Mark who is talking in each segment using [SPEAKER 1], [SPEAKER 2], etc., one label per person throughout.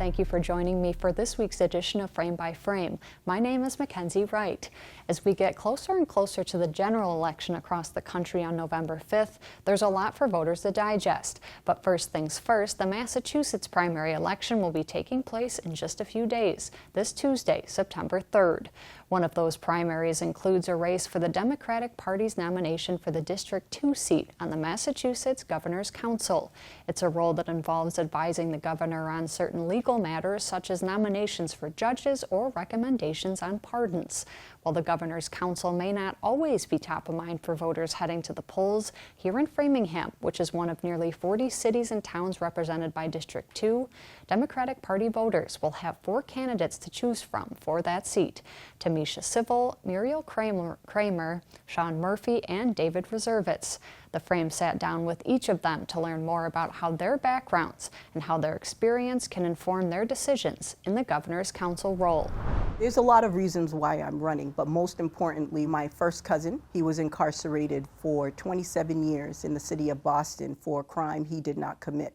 [SPEAKER 1] Thank you for joining me for this week's edition of Frame by Frame. My name is Mackenzie Wright. As we get closer and closer to the general election across the country on November 5th, there's a lot for voters to digest. But first things first, the Massachusetts primary election will be taking place in just a few days, this Tuesday, September 3rd. One of those primaries includes a race for the Democratic Party's nomination for the District 2 seat on the Massachusetts Governor's Council. It's a role that involves advising the governor on certain legal matters such as nominations for judges or recommendations on pardons. While the Governor's Council may not always be top of mind for voters heading to the polls, here in Framingham, which is one of nearly 40 cities and towns represented by District 2, Democratic Party voters will have 4 candidates to choose from for that seat: Tamisha Civil, Muriel Kramer, Sean Murphy, and David Reservitz. The Frame sat down with each of them to learn more about how their backgrounds and how their experience can inform their decisions in the Governor's Council role.
[SPEAKER 2] There's a lot of reasons why I'm running, but most importantly, my first cousin, he was incarcerated for 27 years in the city of Boston for a crime he did not commit.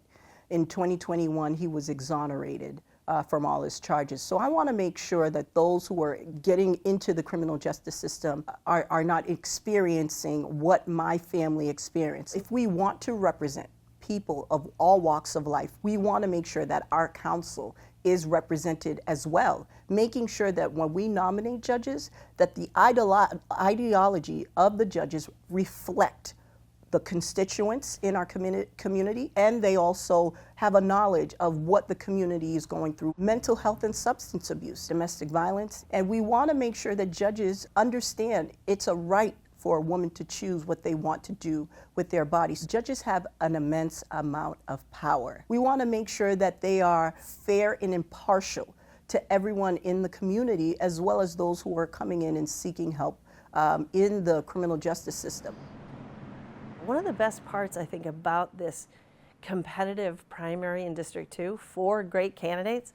[SPEAKER 2] In 2021, he was exonerated from all his charges. So I want to make sure that those who are getting into the criminal justice system are not experiencing what my family experienced. If we want to represent people of all walks of life, we want to make sure that our council is represented as well, making sure that when we nominate judges, that the ideology of the judges reflect the constituents in our community, and they also have a knowledge of what the community is going through: mental health and substance abuse, domestic violence. And we want to make sure that judges understand it's a right for a woman to choose what they want to do with their bodies. Judges have an immense amount of power. We want to make sure that they are fair and impartial to everyone in the community, as well as those who are coming in and seeking help in the criminal justice system.
[SPEAKER 3] One of the best parts, I think, about this competitive primary in District 2 for great candidates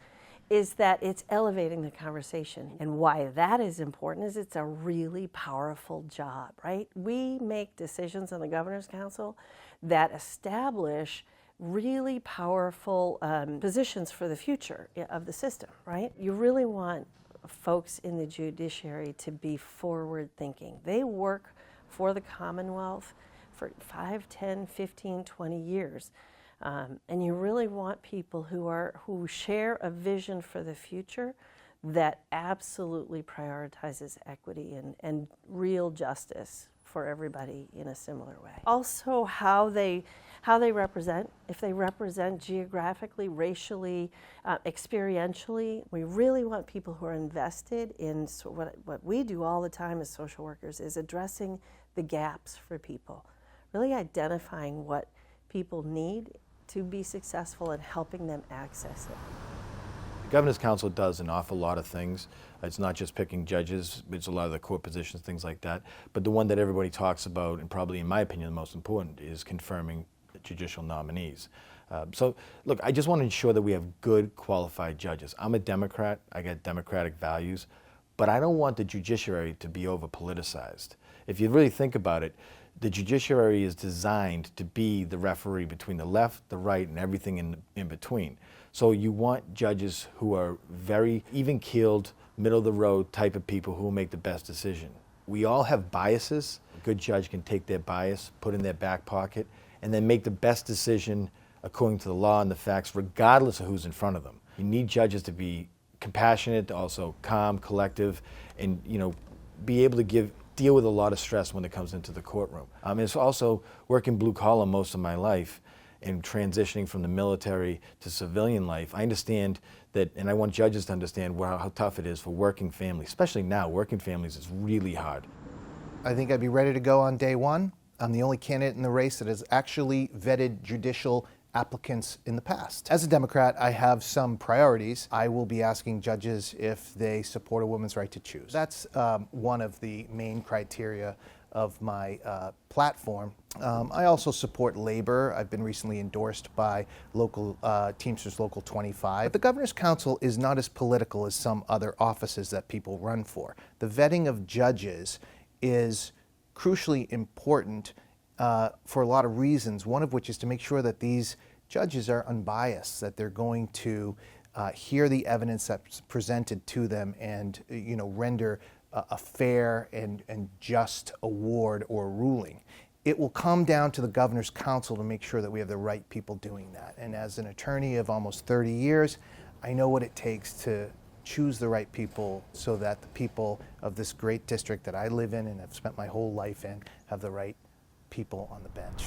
[SPEAKER 3] is that it's elevating the conversation. And why that is important is it's a really powerful job, right? We make decisions on the Governor's Council that establish really powerful positions for the future of the system, right? You really want folks in the judiciary to be forward-thinking. They work for the Commonwealth for 5, 10, 15, 20 years. And you really want people who share a vision for the future that absolutely prioritizes equity and real justice for everybody in a similar way. Also, how they represent, if they represent geographically, racially, experientially. We really want people who are invested in what we do all the time as social workers is addressing the gaps for people, really identifying what people need to be successful and helping them access it.
[SPEAKER 4] The Governor's Council does an awful lot of things. It's not just picking judges, it's a lot of the court positions, things like that. But the one that everybody talks about, and probably in my opinion the most important, is confirming judicial nominees. So look, I just want to ensure that we have good, qualified judges. I'm a Democrat, I got democratic values, but I don't want the judiciary to be over-politicized. If you really think about it, the judiciary is designed to be the referee between the left, the right, and everything in between. So you want judges who are very even-keeled, middle-of-the-road type of people who will make the best decision. We all have biases. A good judge can take their bias, put it in their back pocket, and then make the best decision according to the law and the facts, regardless of who's in front of them. You need judges to be compassionate, also calm, collective, and be able to deal with a lot of stress when it comes into the courtroom. It's also working blue collar most of my life and transitioning from the military to civilian life. I understand that, and I want judges to understand how tough it is for working families, especially now. Working families is really hard.
[SPEAKER 5] I think I'd be ready to go on day one. I'm the only candidate in the race that has actually vetted judicial applicants in the past. As a Democrat, I have some priorities. I will be asking judges if they support a woman's right to choose. That's one of the main criteria of my platform. I also support labor. I've been recently endorsed by local Teamsters Local 25. But the Governor's Council is not as political as some other offices that people run for. The vetting of judges is crucially important for a lot of reasons, one of which is to make sure that these judges are unbiased, that they're going to hear the evidence that's presented to them, and render a fair and just award or ruling. It will come down to the Governor's Council to make sure that we have the right people doing that. And as an attorney of almost 30 years, I know what it takes to choose the right people so that the people of this great district that I live in and have spent my whole life in have the right people on the bench.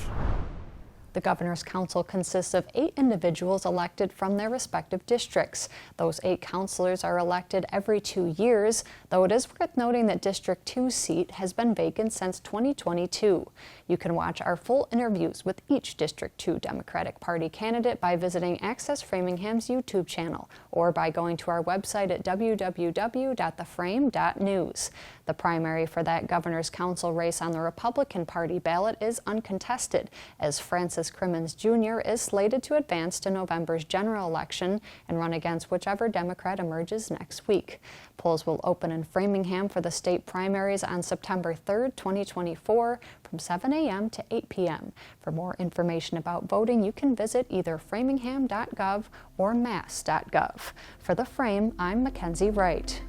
[SPEAKER 1] The Governor's Council consists of 8 individuals elected from their respective districts. Those 8 councilors are elected every 2 years, though it is worth noting that District 2's seat has been vacant since 2022. You can watch our full interviews with each District 2 Democratic Party candidate by visiting Access Framingham's YouTube channel or by going to our website at www.theframe.news. The primary for that Governor's Council race on the Republican Party ballot is uncontested, as Francis Crimmins Jr. is slated to advance to November's general election and run against whichever Democrat emerges next week. Polls will open in Framingham for the state primaries on September 3rd, 2024 from 7 a.m. to 8 p.m. For more information about voting, you can visit either framingham.gov or mass.gov. For The Frame, I'm Mackenzie Wright.